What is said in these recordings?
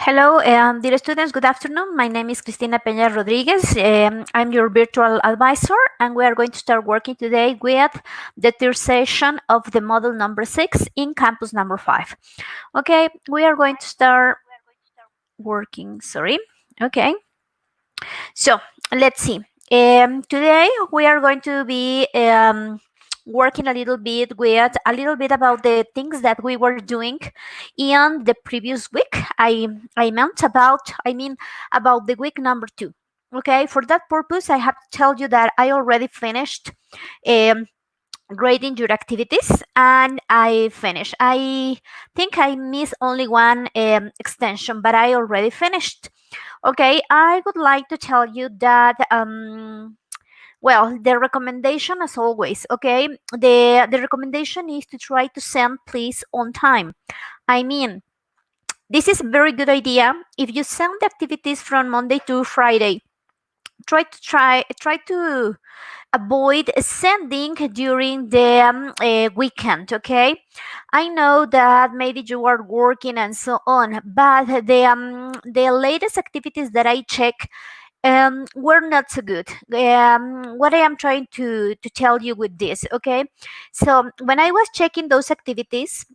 Hello, dear students, good afternoon. My name is Cristina Peña Rodriguez. I'm your virtual advisor, and we are going to start working today with the third session of the model number 6 in campus number 5. Okay, we are going to start working, Okay, so let's see. Today we are going to be working a little bit about the things that we were doing in the previous week. I mean about the week number 2. Okay, for that purpose, I have to tell you that I already finished um, grading your activities, and I finished. I think I missed only one extension, but I already finished. Okay, I would like to tell you that well, the recommendation, as always, okay, the recommendation is to try to send please on time. I mean, this is a very good idea. If you send the activities from Monday to Friday, try to avoid sending during the weekend. Okay, I know that maybe you are working and so on, but the latest activities that I check were not so good. What I am trying to tell you with this, okay? So when I was checking those activities,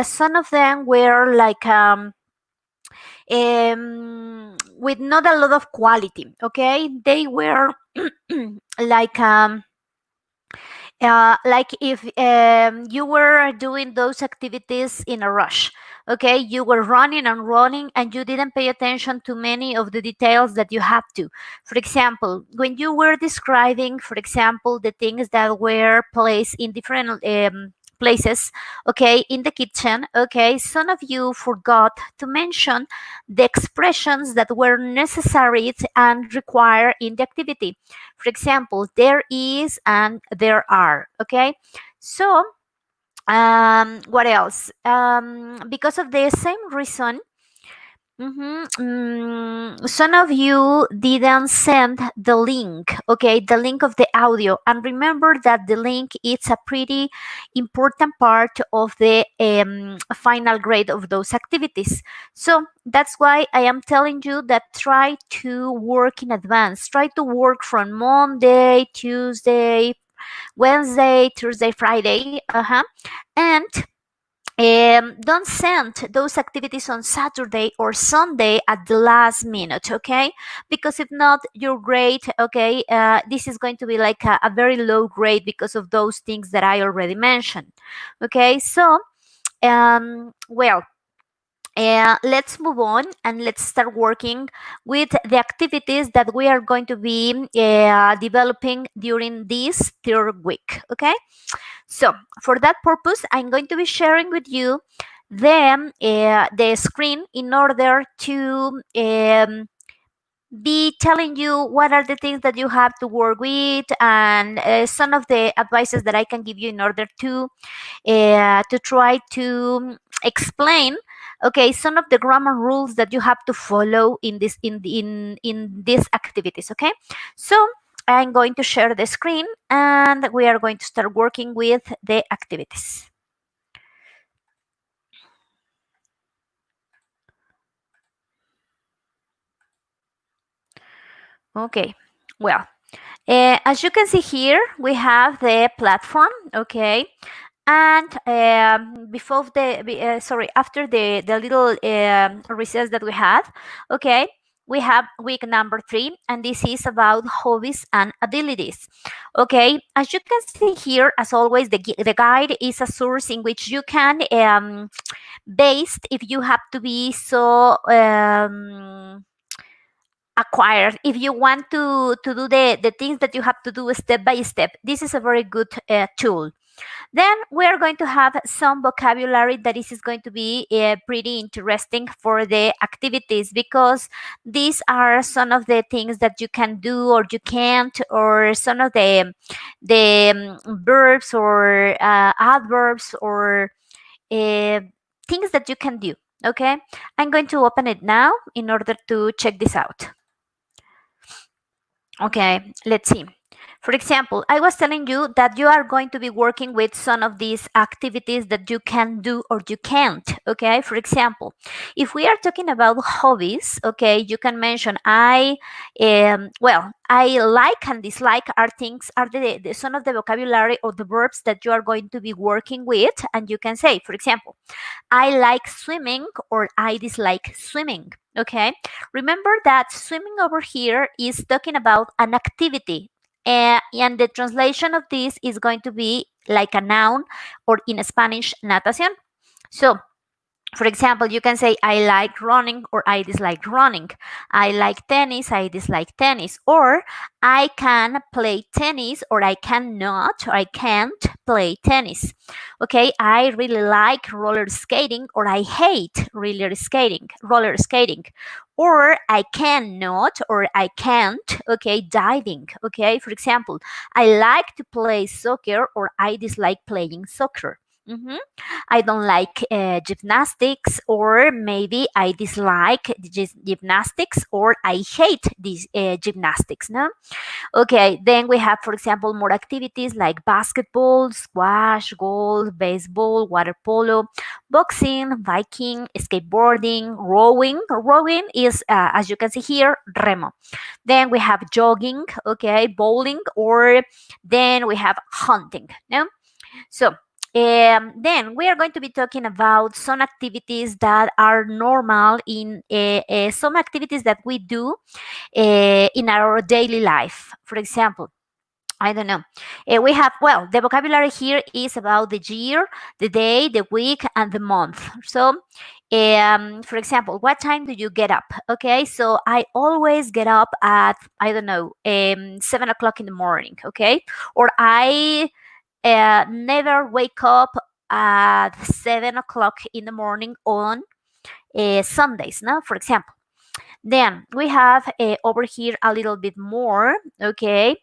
some of them were like with not a lot of quality. Okay, they were like like if you were doing those activities in a rush. Okay, you were running and running and you didn't pay attention to many of the details that you have to. For example, when you were describing, for example, the things that were placed in different places, okay, in the kitchen, okay, some of you forgot to mention the expressions that were necessary and required in the activity. For example, there is and there are. Okay, so what else? Because of the same reason, some of you didn't send the link, okay, the link of the audio. And remember that the link is a pretty important part of the final grade of those activities. So that's why I am telling you that try to work in advance. Try to work from Monday, Tuesday, Wednesday, Thursday, Friday, and don't send those activities on Saturday or Sunday at the last minute, okay? Because if not, your grade, okay, this is going to be like a very low grade because of those things that I already mentioned, okay? So, well, let's move on and let's start working with the activities that we are going to be developing during this third week, okay? So for that purpose, I'm going to be sharing with you the screen in order to be telling you what are the things that you have to work with, and some of the advices that I can give you in order to try to explain, okay, some of the grammar rules that you have to follow in these activities. Okay, so I'm going to share the screen and we are going to start working with the activities. Okay, well, as you can see here, we have the platform, okay, and before after the little recess that we had, okay, we have week number 3, and this is about hobbies and abilities. Okay, as you can see here, as always, the guide is a source in which you can based if you have to be so acquired, if you want to do the things that you have to do step by step, this is a very good tool. Then we are going to have some vocabulary that is going to be pretty interesting for the activities, because these are some of the things that you can do or you can't, or some of the verbs or adverbs or things that you can do. Okay, I'm going to open it now in order to check this out. Okay, let's see. For example, I was telling you that you are going to be working with some of these activities that you can do or you can't. Okay. For example, if we are talking about hobbies, okay, you can mention I like and dislike are things are the some of the vocabulary or the verbs that you are going to be working with, and you can say, for example, I like swimming or I dislike swimming. Okay. Remember that swimming over here is talking about an activity. And the translation of this is going to be like a noun or in Spanish, natación. So, for example, you can say, I like running or I dislike running. I like tennis, I dislike tennis. Or I can play tennis or I cannot or I can't play tennis. Okay, I really like roller skating or I hate roller skating. Or I cannot or I can't, okay, diving. Okay, for example, I like to play soccer or I dislike playing soccer. Mhm. I don't like gymnastics, or maybe I dislike gymnastics, or I hate these gymnastics. No, okay. Then we have, for example, more activities like basketball, squash, golf, baseball, water polo, boxing, biking, skateboarding, rowing. Rowing is, as you can see here, remo. Then we have jogging, okay, bowling, or then we have hunting. No, so then we are going to be talking about some activities that are normal in some activities that we do in our daily life. For example, I don't know. We have, well, the vocabulary here is about the year, the day, the week, and the month. So, for example, what time do you get up? Okay, so I always get up at, I don't know, 7 o'clock in the morning. Okay, or I never wake up at 7 o'clock in the morning on Sundays, no? For example. Then we have over here a little bit more, okay?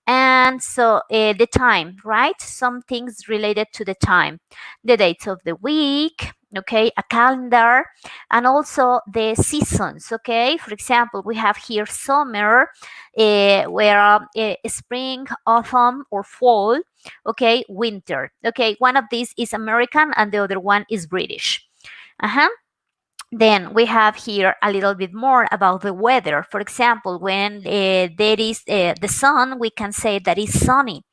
And so the time, right? Some things related to the time, the dates of the week, okay? A calendar, and also the seasons, okay? For example, we have here summer, where spring, autumn, or fall, okay? Winter, okay? One of these is American and the other one is British. Uh-huh. Then we have here a little bit more about the weather. For example, when there is the sun, we can say that it's sunny,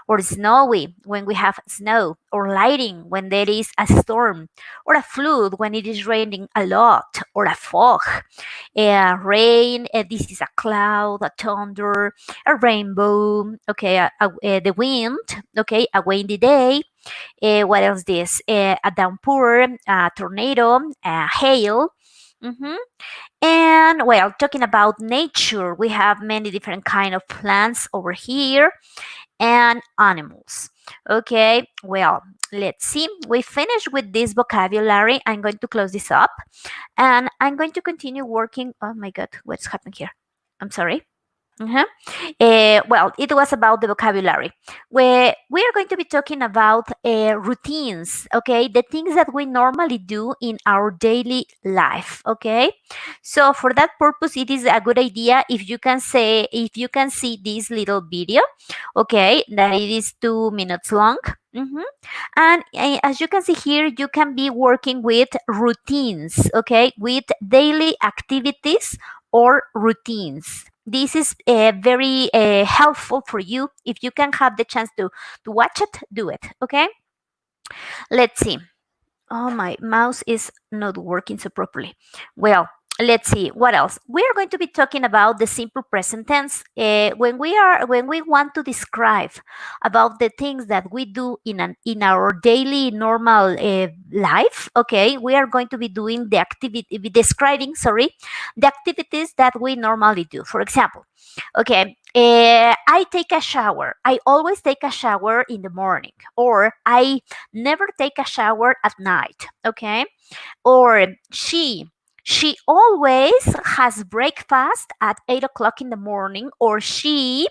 or snowy when we have snow, or lightning when there is a storm, or a flood when it is raining a lot, or a fog. Rain, this is a cloud, a thunder, a rainbow, okay, the wind, okay, a windy day. What else? This a downpour, a tornado, a hail. Mhm. And well, talking about nature, we have many different kind of plants over here and animals. Okay, well, let's see. We finished with this vocabulary. I'm going to close this up, and I'm going to continue working. Oh my God, what's happening here? I'm sorry. Uh-huh. Well, it was about the vocabulary. Where we are going to be talking about routines, okay? The things that we normally do in our daily life, okay? So for that purpose, it is a good idea if you can see this little video, okay? That it is 2 minutes long. Mhm. And as you can see here, you can be working with routines, okay? With daily activities or routines. This is very helpful for you. If you can have the chance to watch it, do it. Okay. Let's see. Oh, my mouse is not working so properly. Well, let's see what else. We are going to be talking about the simple present tense. When we want to describe about the things that we do in our daily normal life. Okay, we are going to be doing the activity, describing, sorry, the activities that we normally do. For example, okay, I take a shower. I always take a shower in the morning, or I never take a shower at night. Okay, or she always has breakfast at 8 o'clock in the morning, or she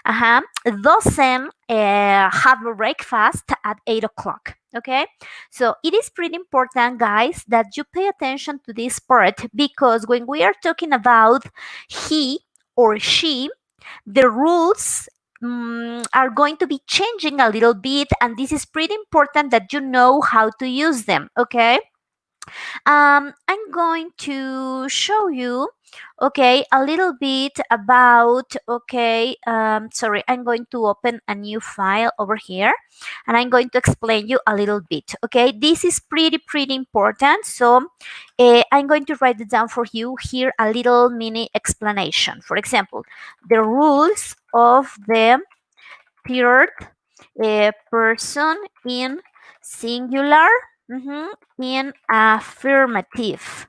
doesn't have breakfast at 8 o'clock. Okay, so it is pretty important, guys, that you pay attention to this part, because when we are talking about he or she, the rules are going to be changing a little bit, and this is pretty important that you know how to use them, okay? I'm going to show you, okay, a little bit about, okay, sorry, I'm going to open a new file over here, and I'm going to explain you a little bit, okay? This is pretty important, so I'm going to write it down for you here, a little mini explanation. For example, the rules of the third person in singular, in affirmative.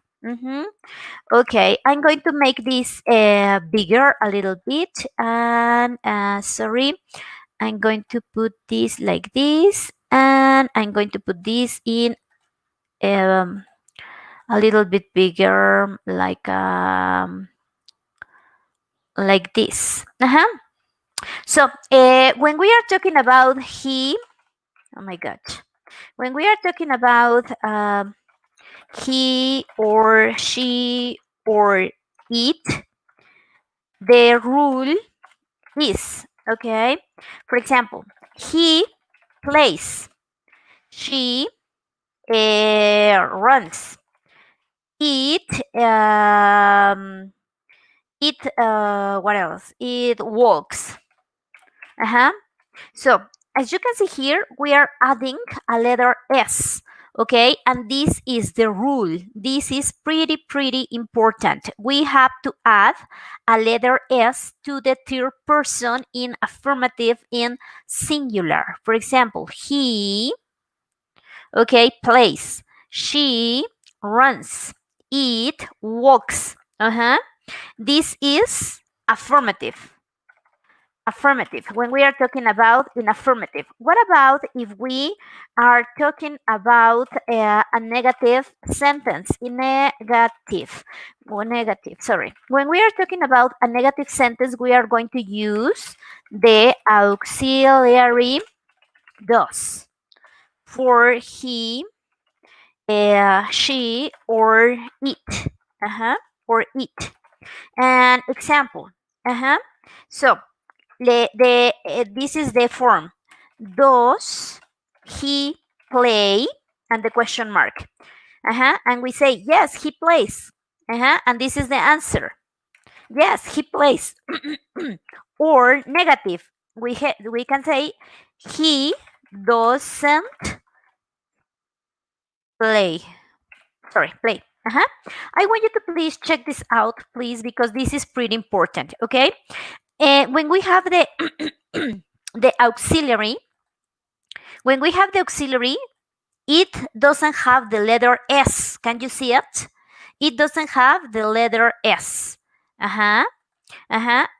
Okay, I'm going to make this bigger a little bit, and sorry, I'm going to put this like this, and I'm going to put this in a little bit bigger, like this. So when we are talking about he, oh my god, when we are talking about he or she or it, the rule is, okay, for example, he plays, she runs, it what else, it walks. So as you can see here, we are adding a letter S, okay? And this is the rule. This is pretty important. We have to add a letter S to the third person in affirmative in singular. For example, he, okay, plays. She runs. It walks. This is affirmative. Affirmative, when we are talking about in affirmative. What about if we are talking about a negative sentence? In negative, or negative, sorry. When we are talking about a negative sentence, we are going to use the auxiliary does for he, she, or it. Or it. An example. So this is the form. Does he play? And the question mark. And we say, yes, he plays. And this is the answer. Yes, he plays. Or negative. We can say, he doesn't play. Sorry, play. I want you to please check this out, please, because this is pretty important, okay? When we have the the auxiliary, it doesn't have the letter S. Can you see it? It doesn't have the letter S.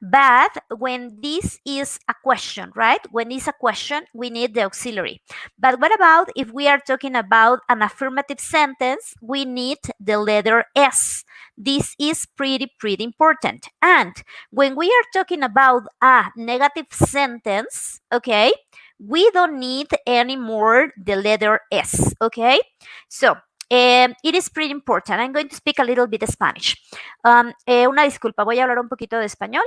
But when this is a question, right? When it's a question, we need the auxiliary. But what about if we are talking about an affirmative sentence? We need the letter S. This is pretty important. And when we are talking about a negative sentence, okay, we don't need anymore the letter S, okay? So it is pretty important. I'm going to speak a little bit Spanish. Una disculpa, voy a hablar un poquito de español.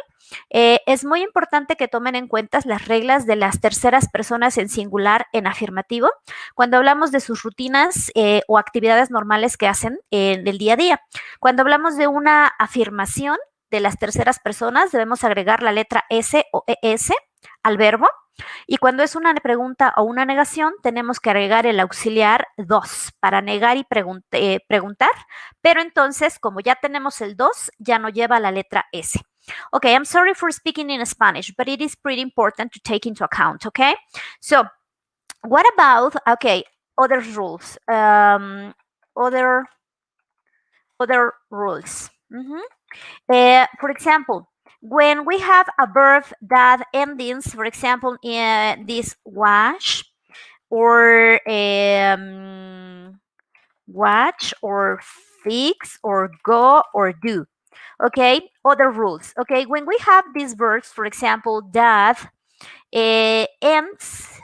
Es muy importante que tomen en cuenta las reglas de las terceras personas en singular en afirmativo cuando hablamos de sus rutinas o actividades normales que hacen en el día a día. Cuando hablamos de una afirmación de las terceras personas, debemos agregar la letra S o ES al verbo. Y cuando es una pregunta o una negación, tenemos que agregar el auxiliar dos para negar y preguntar. Pero entonces, como ya tenemos el dos, ya no lleva la letra S. Okay, I'm sorry for speaking in Spanish, but it is pretty important to take into account, okay? So, what about, okay, other rules? Other rules. For example, when we have a verb that endings, for example, in this wash or watch or fix or go or do. Okay, other rules. Okay, when we have these verbs, for example, that ends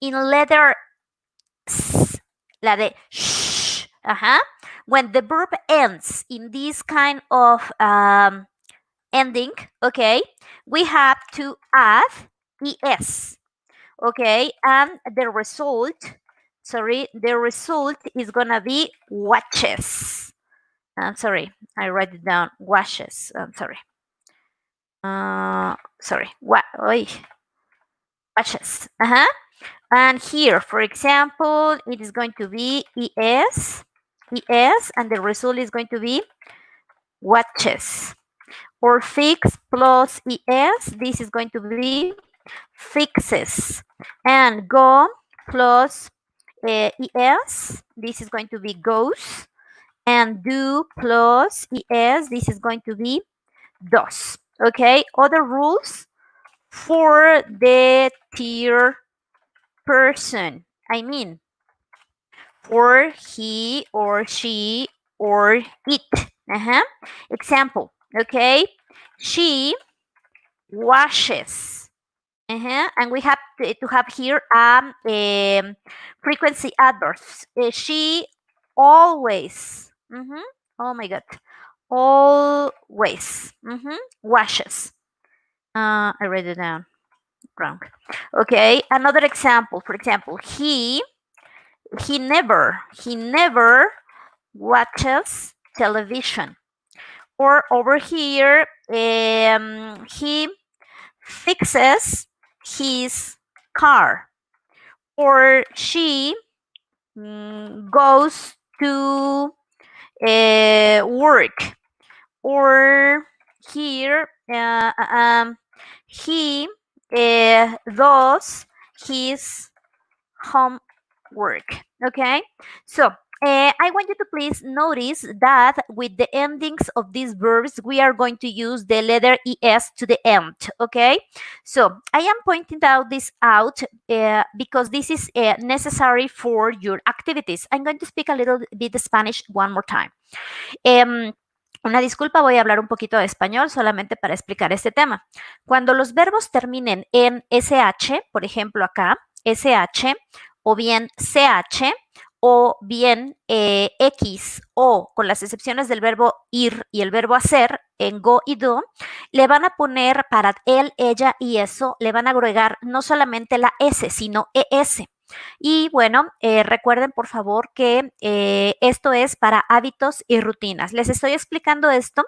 in letter S, la de sh, when the verb ends in this kind of ending, okay, we have to add es, okay, and the result is gonna be watches. I'm sorry, I write it down, washes. I'm sorry. Watches. And here, for example, it is going to be es, and the result is going to be watches. Or fix plus es, this is going to be fixes. And go plus es, this is going to be goes. And do plus es, this is going to be does. Okay, other rules for the third person. I mean, for he or she or it. Example, okay, she washes. And we have to have here frequency adverbs. She always. Oh my God. Always washes. I read it down wrong. Okay, another example. For example, he never watches television. Or over here, he fixes his car. Or she goes to work. Or here, he does his homework. Okay, so I want you to please notice that with the endings of these verbs, we are going to use the letter es to the end. Okay, so I am pointing this out because this is necessary for your activities. I'm going to speak a little bit Spanish one more time. Una disculpa, voy a hablar un poquito de español solamente para explicar este tema. Cuando los verbos terminen en SH, por ejemplo acá, SH, o bien CH, o bien X, o con las excepciones del verbo ir y el verbo hacer, en go y do, le van a poner para él, ella y eso, le van a agregar no solamente la S, sino ES. Y bueno, recuerden por favor que esto es para hábitos y rutinas. Les estoy explicando esto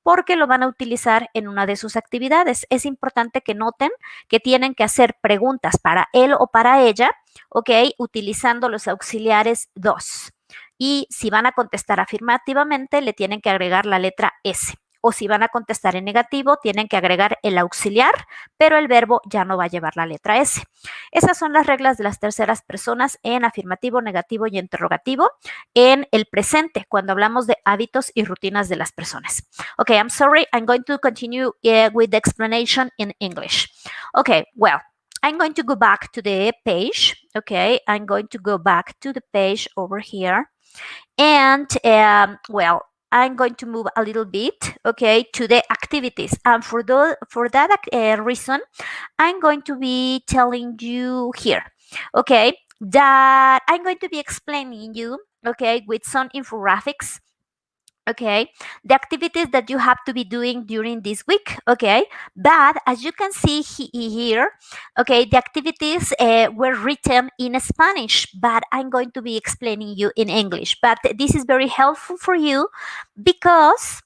porque lo van a utilizar en una de sus actividades. Es importante que noten que tienen que hacer preguntas para él o para ella, ¿ok? Utilizando los auxiliares dos. Y si van a contestar afirmativamente, le tienen que agregar la letra S. O si van a contestar en negativo, tienen que agregar el auxiliar, pero el verbo ya no va a llevar la letra S. Esas son las reglas de las terceras personas en afirmativo, negativo y interrogativo en el presente, cuando hablamos de hábitos y rutinas de las personas. Okay, I'm sorry, I'm going to continue with the explanation in English. Okay, well, I'm going to go back to the page. Okay, I'm going to go back to the page over here. And, well, I'm going to move a little bit, okay, to the activities. And for that reason, I'm going to be telling you here, okay, that I'm going to be explaining you, okay, with some infographics, okay, the activities that you have to be doing during this week, okay. But as you can see here, okay, the activities were written in Spanish, but I'm going to be explaining you in English. But this is very helpful for you because,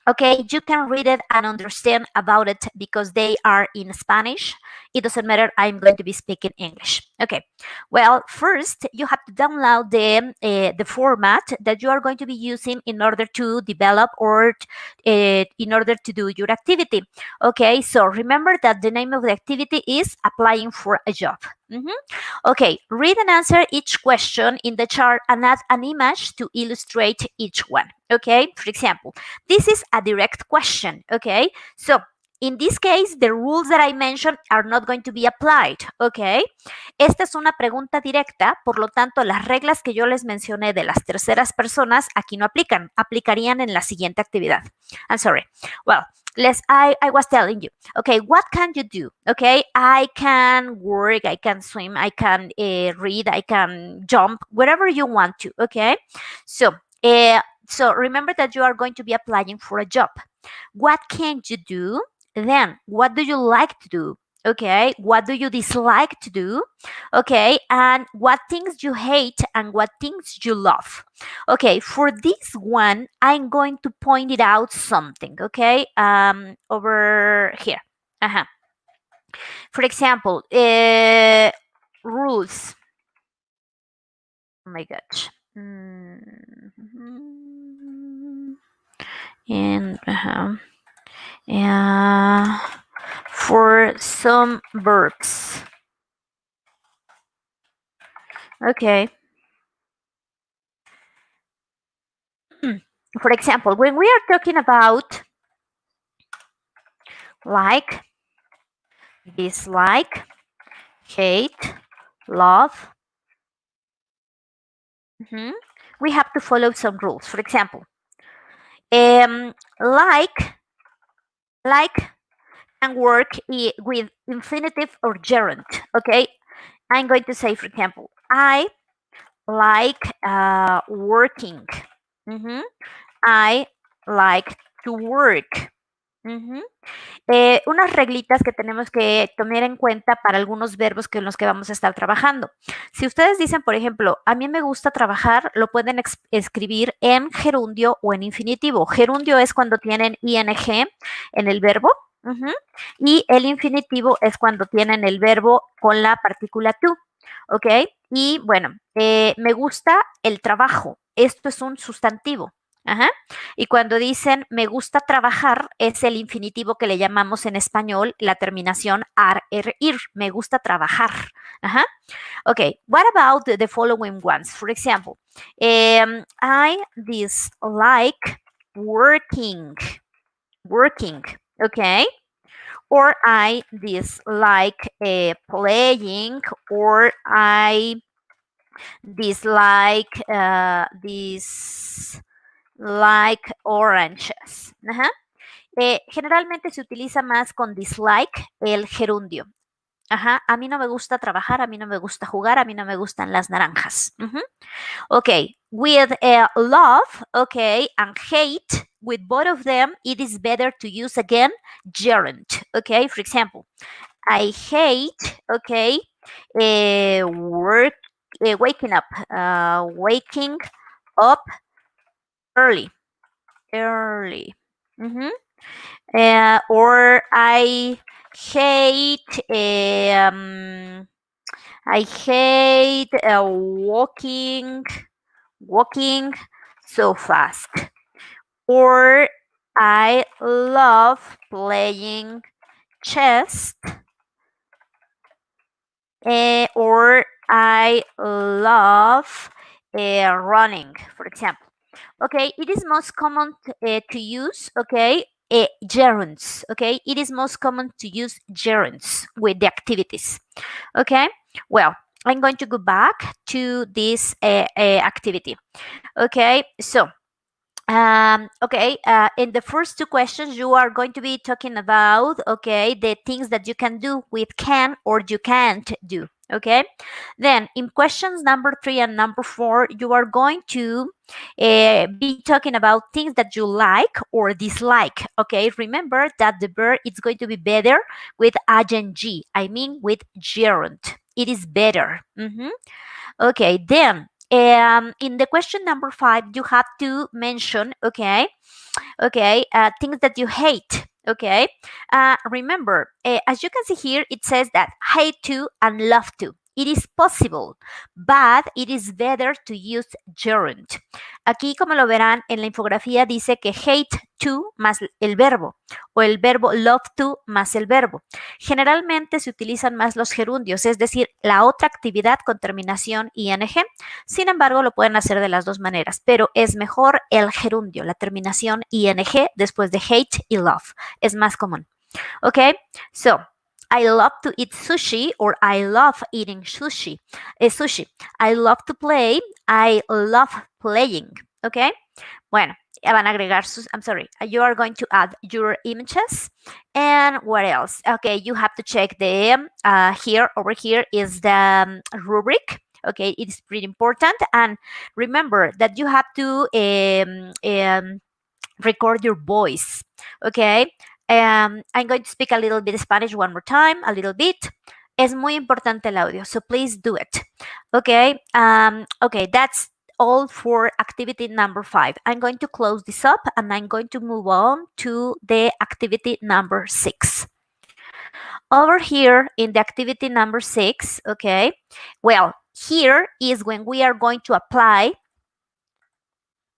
okay, you can read it and understand about it because they are in Spanish. It doesn't matter, I'm going to be speaking English. Okay, well, first you have to download the format that you are going to be using in order to develop or in order to do your activity. Okay, so remember that the name of the activity is applying for a job. Okay, read and answer each question in the chart and add an image to illustrate each one. Okay, for example, this is a direct question. Okay, so in this case, the rules that I mentioned are not going to be applied. Okay, esta es una pregunta directa, por lo tanto, las reglas que yo les mencioné de las terceras personas aquí no aplican, aplicarían en la siguiente actividad. I'm sorry. Well, I was telling you, okay, what can you do? Okay, I can work, I can swim, I can read, I can jump, whatever you want to, okay? So remember that you are going to be applying for a job. What can you do? Then, what do you like to do? Okay, what do you dislike to do? Okay, and what things you hate and what things you love. Okay, for this one, I'm going to point it out something. Okay, over here. Uh-huh. For example, rules. Oh my gosh. And for some verbs. Okay. For example, when we are talking about like, dislike, hate, love, we have to follow some rules. For example, like can work with infinitive or gerund. Okay, I'm going to say, for example, I like working. I like to work. Unas reglitas que tenemos que tomar en cuenta para algunos verbos con los que vamos a estar trabajando. Si ustedes dicen, por ejemplo, a mí me gusta trabajar, lo pueden escribir en gerundio o en infinitivo. Gerundio es cuando tienen ing en el verbo. Y el infinitivo es cuando tienen el verbo con la partícula to. ¿Ok? Y bueno, me gusta el trabajo. Esto es un sustantivo. Ajá. Y cuando dicen me gusta trabajar, es el infinitivo que le llamamos en español la terminación ar, er, ir. Me gusta trabajar. Ajá. Okay, what about the following ones? For example, I dislike working. Working, okay? Or I dislike playing, or I dislike like oranges. Generalmente se utiliza más con dislike el gerundio. Ajá, a mí no me gusta trabajar, a mí no me gusta jugar, a mí no me gustan las naranjas. Okay, with love, okay, and hate, with both of them, it is better to use again gerund. Okay, for example, I hate, okay, waking up early. Or I hate walking so fast. Or I love playing chess. Or I love running, for example. Okay, it is most common to use, okay, gerunds, okay? It is most common to use gerunds with the activities, okay? Well, I'm going to go back to this activity, okay? So, in the first two questions, you are going to be talking about, okay, the things that you can do with can or you can't do, okay? Then in questions number 3 and number 4, you are going to be talking about things that you like or dislike, okay? Remember that the verb is going to be better with ing, I mean with gerund. It is better. Okay, then in the question number 5, you have to mention, okay, things that you hate. Okay, remember, as you can see here, it says that hate to and love to. It is possible, but it is better to use gerund. Aquí, como lo verán en la infografía, dice que hate to más el verbo o el verbo love to más el verbo. Generalmente se utilizan más los gerundios, es decir, la otra actividad con terminación ing. Sin embargo, lo pueden hacer de las dos maneras, pero es mejor el gerundio, la terminación ing después de hate y love. Es más común. Okay, so I love to eat sushi, or I love eating sushi. I love to play. I love playing. Okay. Bueno, van a agregar sus. I'm sorry. You are going to add your images. And what else? Okay, you have to check the over here is the rubric. Okay, it's pretty important. And remember that you have to record your voice, okay? I'm going to speak a little bit Spanish one more time, a little bit. Es muy importante el audio, so please do it, okay? Okay, that's all for activity number 5. I'm going to close this up and I'm going to move on to the activity number 6. Over here in the activity number 6, okay, well, here is when we are going to apply.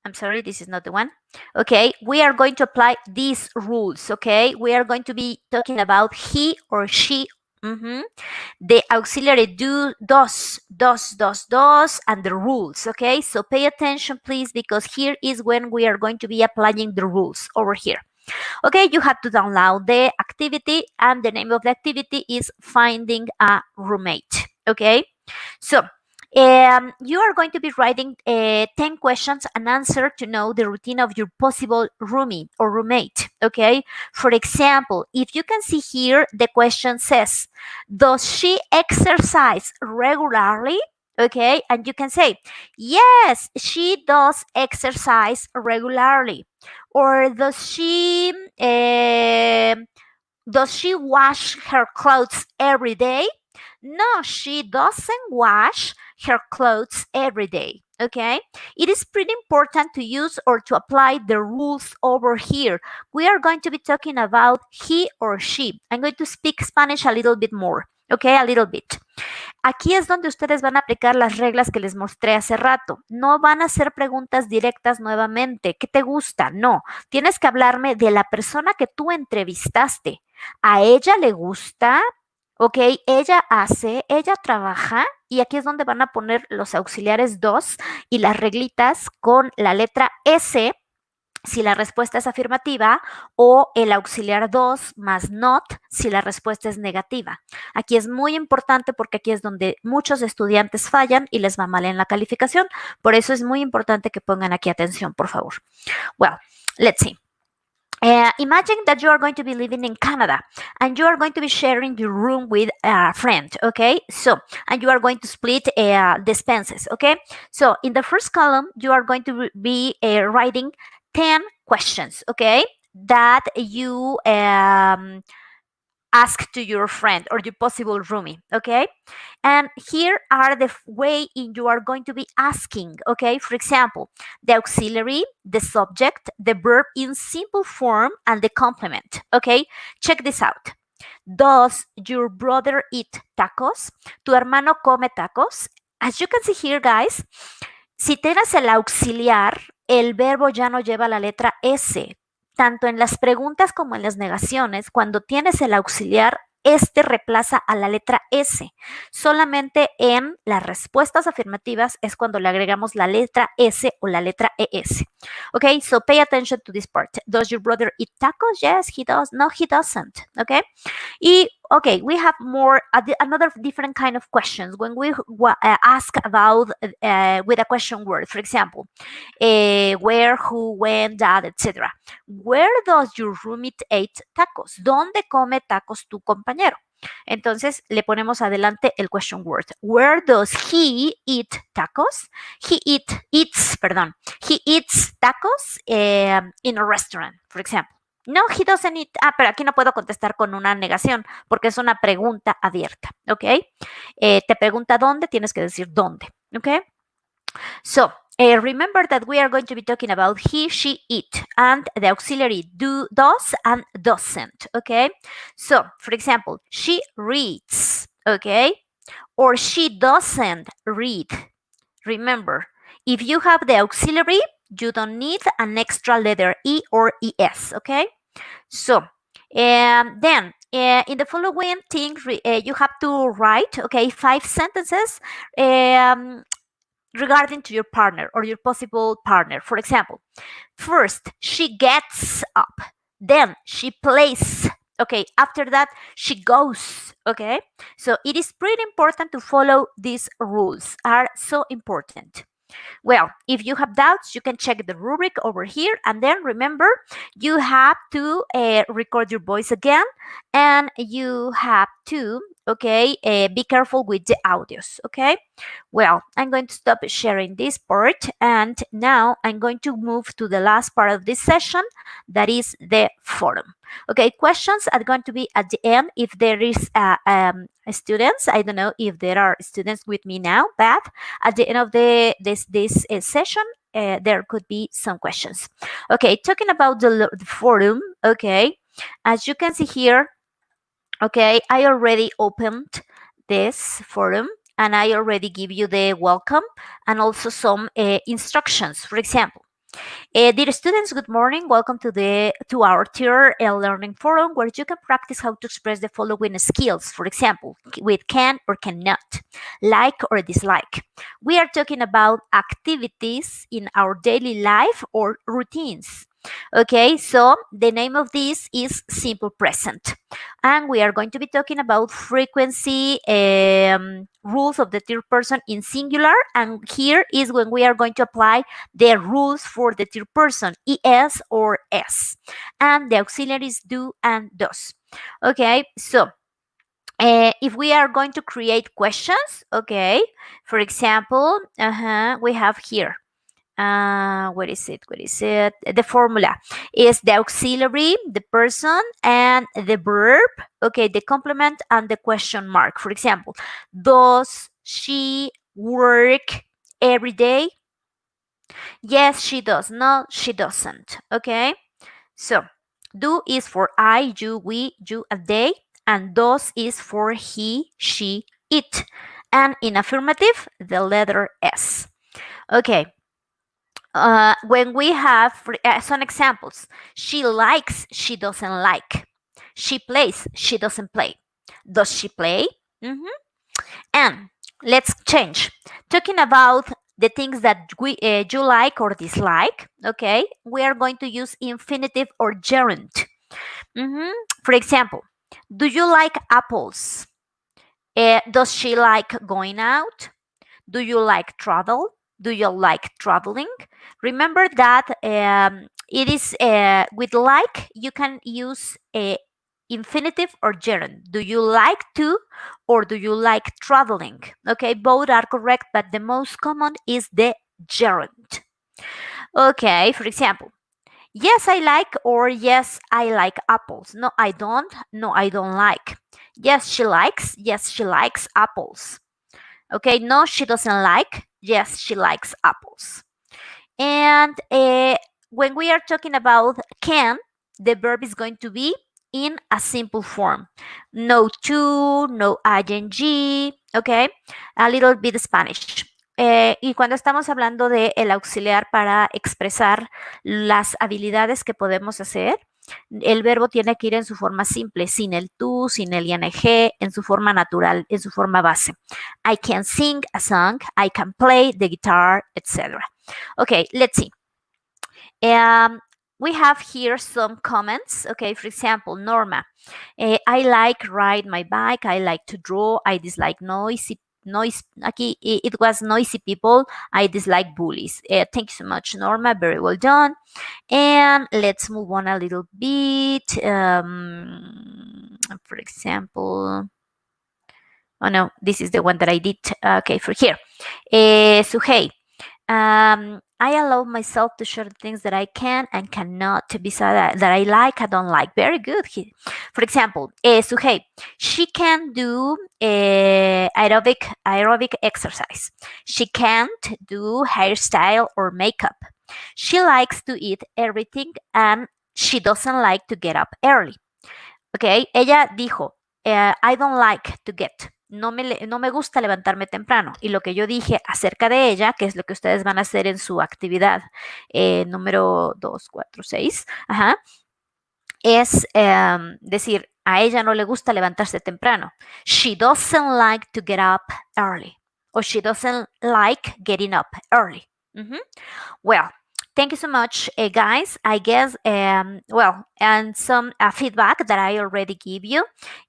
I'm sorry, this is not the one. Okay, we are going to apply these rules, okay? We are going to be talking about he or she, the auxiliary do, does, and the rules, okay? So pay attention, please, because here is when we are going to be applying the rules over here. Okay, you have to download the activity, and the name of the activity is Finding a Roommate, okay? So, you are going to be writing 10 questions and answer to know the routine of your possible roomie or roommate, okay? For example, if you can see here, the question says, does she exercise regularly? Okay, and you can say, yes, she does exercise regularly. Or does she wash her clothes every day? No, she doesn't wash her clothes every day. Okay, it is pretty important to use or to apply the rules over here. We are going to be talking about he or she. I'm going to speak Spanish a little bit more. Okay, a little bit. Aquí es donde ustedes van a aplicar las reglas que les mostré hace rato. No van a hacer preguntas directas nuevamente. ¿Qué te gusta? No. Tienes que hablarme de la persona que tú entrevistaste. ¿A ella le gusta? Ok, ella hace, ella trabaja, y aquí es donde van a poner los auxiliares 2 y las reglitas con la letra S si la respuesta es afirmativa, o el auxiliar 2 más not si la respuesta es negativa. Aquí es muy importante porque aquí es donde muchos estudiantes fallan y les va mal en la calificación. Por eso es muy importante que pongan aquí atención, por favor. Well, let's see. Imagine that you are going to be living in Canada and you are going to be sharing your room with a friend, okay? So, and you are going to split the expenses, okay? So, in the first column, you are going to be writing 10 questions, okay? That you ask to your friend or your possible roomie, okay? And here are the way you are going to be asking, okay? For example, the auxiliary, the subject, the verb in simple form, and the complement, okay? Check this out. Does your brother eat tacos? ¿Tu hermano come tacos? As you can see here, guys, si tienes el auxiliar, el verbo ya no lleva la letra S. Tanto en las preguntas como en las negaciones, cuando tienes el auxiliar, este reemplaza a la letra S. Solamente en las respuestas afirmativas es cuando le agregamos la letra S o la letra ES. Okay, so pay attention to this part. Does your brother eat tacos? Yes, he does. No, he doesn't. Okay, okay, we have another different kind of questions when we ask about with a question word. For example, where, who, when, that, etc. Where does your roommate eat tacos? ¿Dónde come tacos tu compañero? Entonces le ponemos adelante el question word. Where does he eat tacos? He eats tacos in a restaurant, for example. No, he doesn't eat. Pero aquí no puedo contestar con una negación porque es una pregunta abierta, ¿ok? Te pregunta dónde, tienes que decir dónde, ¿ok? So, remember that we are going to be talking about he, she, it, and the auxiliary does and doesn't, okay? So, for example, she reads, okay? Or she doesn't read. Remember, if you have the auxiliary, you don't need an extra letter E or ES, okay? So, then in the following thing, you have to write, okay, 5 sentences regarding to your partner or your possible partner. For example, first, she gets up. Then she plays. Okay, after that, she goes. Okay, so it is pretty important to follow these rules, are so important. Well, if you have doubts, you can check the rubric over here. And then remember, you have to record your voice again. And you have to, okay, be careful with the audios, okay? Well, I'm going to stop sharing this part, and now I'm going to move to the last part of this session, that is the forum. Okay, questions are going to be at the end if there is students. I don't know if there are students with me now, but at the end of this session, there could be some questions. Okay, talking about the forum, okay, as you can see here, okay, I already opened this forum and I already give you the welcome and also some instructions. For example, dear students, good morning. Welcome to our Tier Learning Forum, where you can practice how to express the following skills. For example, with can or cannot, like or dislike. We are talking about activities in our daily life or routines. Okay, so the name of this is simple present. And we are going to be talking about frequency rules of the third person in singular. And here is when we are going to apply the rules for the third person, es or s. And the auxiliaries do and does. Okay, so if we are going to create questions, okay, for example, we have here. What is it? The formula is the auxiliary, the person, and the verb, okay, the complement and the question mark. For example, does she work every day? Yes, she does. No, she doesn't. Okay, so do is for I, you, we, you, and they, and does is for he, she, it, and in affirmative, the letter S. Okay. When we have some examples, she likes, she doesn't like. She plays, she doesn't play. Does she play? And let's change. Talking about the things that you like or dislike, okay, we are going to use infinitive or gerund. For example, do you like apples? Does she like going out? Do you like travel? Do you like traveling? Remember that it is with like, you can use a infinitive or gerund. Do you like to or do you like traveling? Okay, both are correct, but the most common is the gerund. Okay, for example, yes, I like or yes, I like apples. No, I don't. No, I don't like. Yes, she likes. Yes, she likes apples. Okay, no, she doesn't like. Yes, she likes apples. And when we are talking about can, the verb is going to be in a simple form. No to, no ing, okay? A little bit Spanish. Y cuando estamos hablando de el auxiliar para expresar las habilidades que podemos hacer, el verbo tiene que ir en su forma simple, sin el to, sin el ing, en su forma natural, en su forma base. I can sing a song, I can play the guitar, etc. Okay, let's see. We have here some comments. Okay, for example, Norma. I like ride my bike, I like to draw, I dislike noise. Aquí it was noisy people. I dislike bullies. Thank you so much, Norma. Very well done. And let's move on a little bit. For example, oh no, this is the one that I did. Okay, for here. Suhei. I allow myself to share the things that I can and cannot, to be that I like, I don't like. Very good. For example, Suhei, she can do aerobic exercise. She can't do hairstyle or makeup. She likes to eat everything and she doesn't like to get up early. Okay, ella dijo, I don't like to get. No me gusta levantarme temprano. Y lo que yo dije acerca de ella, que es lo que ustedes van a hacer en su actividad número 2, 4, 6, es decir, a ella no le gusta levantarse temprano. She doesn't like to get up early. Or she doesn't like getting up early. Well, thank you so much, guys. I guess, well, and some feedback that I already give you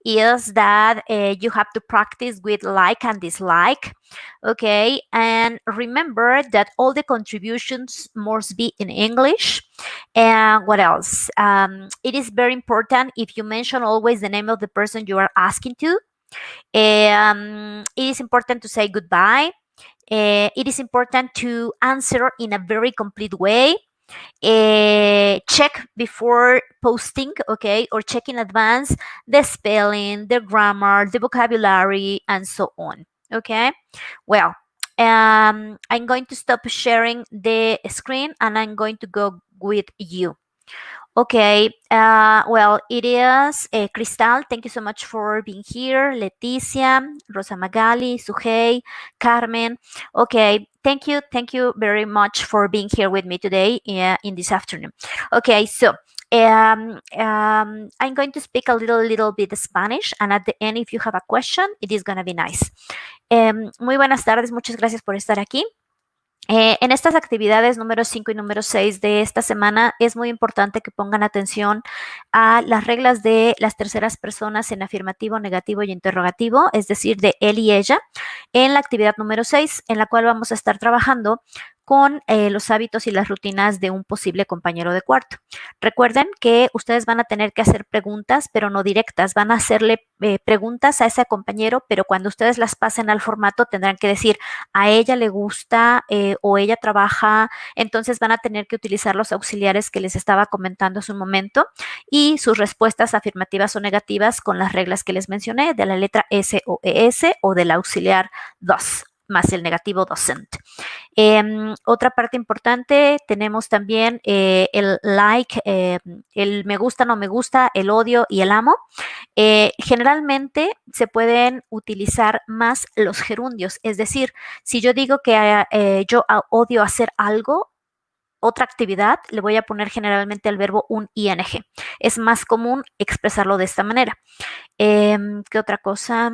is that you have to practice with like and dislike. Okay, and remember that all the contributions must be in English. And what else? It is very important if you mention always the name of the person you are asking to. It is important to say goodbye. It is important to answer in a very complete way. Check before posting, okay, or check in advance the spelling, the grammar, the vocabulary, and so on. Okay, well, I'm going to stop sharing the screen and I'm going to go with you. Okay, well, it is Cristal. Thank you so much for being here. Leticia, Rosa Magali, Suhey, Carmen. Okay, thank you very much for being here with me today in this afternoon. Okay, so I'm going to speak a little bit Spanish, and at the end, if you have a question, it is gonna be nice. Muy buenas tardes, muchas gracias por estar aquí. En estas actividades número 5 y número 6 de esta semana es muy importante que pongan atención a las reglas de las terceras personas en afirmativo, negativo y interrogativo, es decir, de él y ella, en la actividad número 6, en la cual vamos a estar trabajando con los hábitos y las rutinas de un posible compañero de cuarto. Recuerden que ustedes van a tener que hacer preguntas, pero no directas. Van a hacerle preguntas a ese compañero, pero cuando ustedes las pasen al formato tendrán que decir, a ella le gusta o ella trabaja, entonces van a tener que utilizar los auxiliares que les estaba comentando hace un momento y sus respuestas afirmativas o negativas con las reglas que les mencioné de la letra S o ES o del auxiliar dos más el negativo docent. Otra parte importante, tenemos también el like, el me gusta, no me gusta, el odio y el amo. Generalmente se pueden utilizar más los gerundios, es decir, si yo digo que yo odio hacer algo, otra actividad, le voy a poner generalmente al verbo un ing. Es más común expresarlo de esta manera. ¿Qué otra cosa?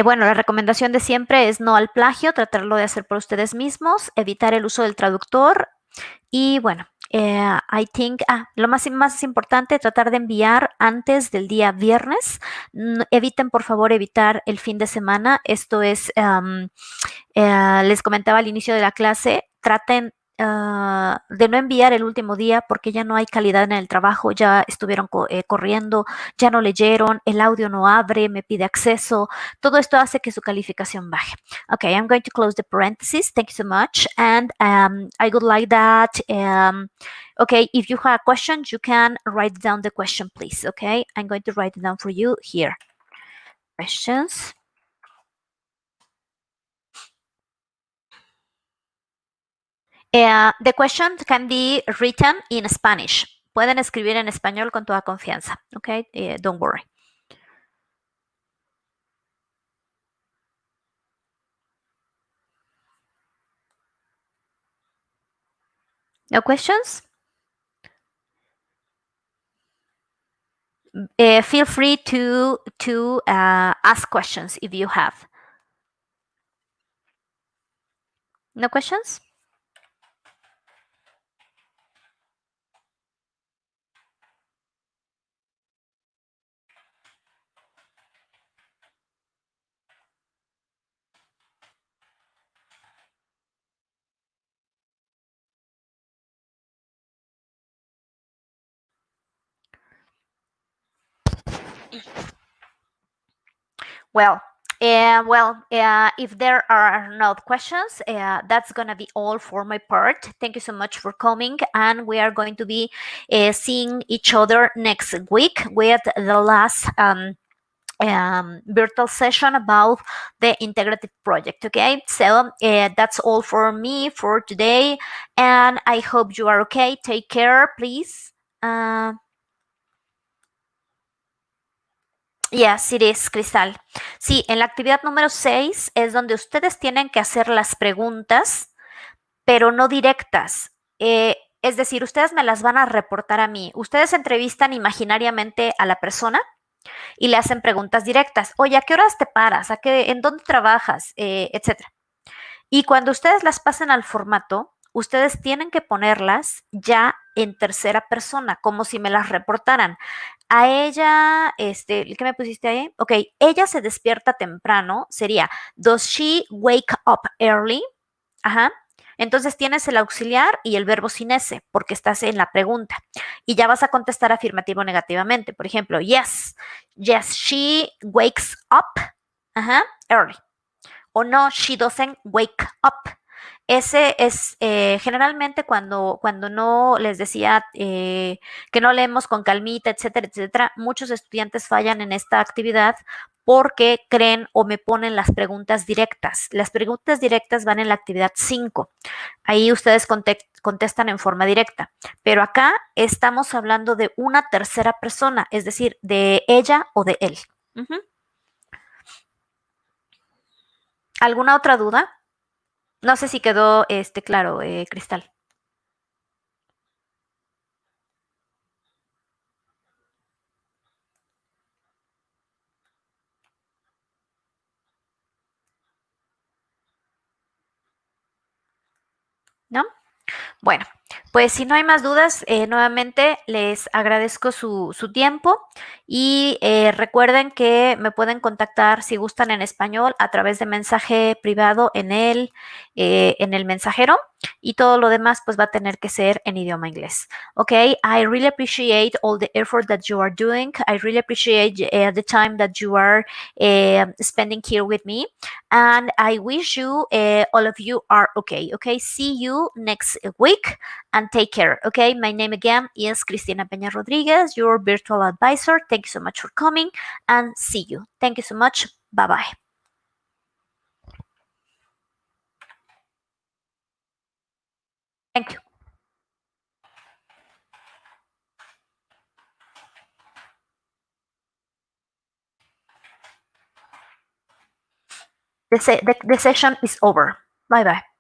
Bueno, la recomendación de siempre es no al plagio, tratarlo de hacer por ustedes mismos, evitar el uso del traductor y bueno, I think, lo más importante, tratar de enviar antes del día viernes. Eviten, por favor, evitar el fin de semana. Esto es, les comentaba al inicio de la clase, traten de no enviar el último día porque ya no hay calidad en el trabajo, ya estuvieron corriendo, ya no leyeron, el audio no abre, me pide acceso, todo esto hace que su calificación baje. Okay, I'm going to close the parentheses. Thank you so much. And I would like that, okay, if you have a question, you can write down the question, please. Okay, I'm going to write it down for you here. Questions? The question can be written in Spanish. Pueden escribir en español con toda confianza. Okay, don't worry. No questions? Feel free to ask questions if you have. No questions? Well, if there are no questions, that's going to be all for my part. Thank you so much for coming. And we are going to be seeing each other next week with the last virtual session about the integrative project. Okay, so that's all for me for today. And I hope you are okay. Take care, please. Yes, it is, Cristal. Sí, en la actividad número 6 es donde ustedes tienen que hacer las preguntas, pero no directas. Es decir, ustedes me las van a reportar a mí. Ustedes entrevistan imaginariamente a la persona y le hacen preguntas directas. Oye, ¿a qué horas te paras? ¿En dónde trabajas? Etcétera. Y cuando ustedes las pasen al formato, ustedes tienen que ponerlas ya en tercera persona, como si me las reportaran. A ella, ¿qué me pusiste ahí? Ok, ella se despierta temprano, sería, does she wake up early? Ajá. Entonces tienes el auxiliar y el verbo sin S, porque estás en la pregunta. Y ya vas a contestar afirmativo o negativamente. Por ejemplo, yes, yes, she wakes up early. O no, she doesn't wake up. Ese es generalmente cuando no les decía que no leemos con calmita, etcétera, etcétera, muchos estudiantes fallan en esta actividad porque creen o me ponen las preguntas directas. Las preguntas directas van en la actividad 5. Ahí ustedes contestan en forma directa. Pero acá estamos hablando de una tercera persona, es decir, de ella o de él. Ujú. ¿Alguna otra duda? No sé si quedó claro, Cristal. ¿No? Bueno, pues si no hay más dudas, nuevamente les agradezco su tiempo y recuerden que me pueden contactar si gustan en español a través de mensaje privado en el mensajero y todo lo demás pues va a tener que ser en idioma inglés. Okay, I really appreciate all the effort that you are doing. I really appreciate the time that you are spending here with me. And I wish you, all of you are okay. Okay, see you next week and take care. Okay, my name again is Cristina Peña Rodriguez, your virtual advisor. Thank you so much for coming and see you. Thank you so much. Bye bye. Thank you. The session is over. Bye bye.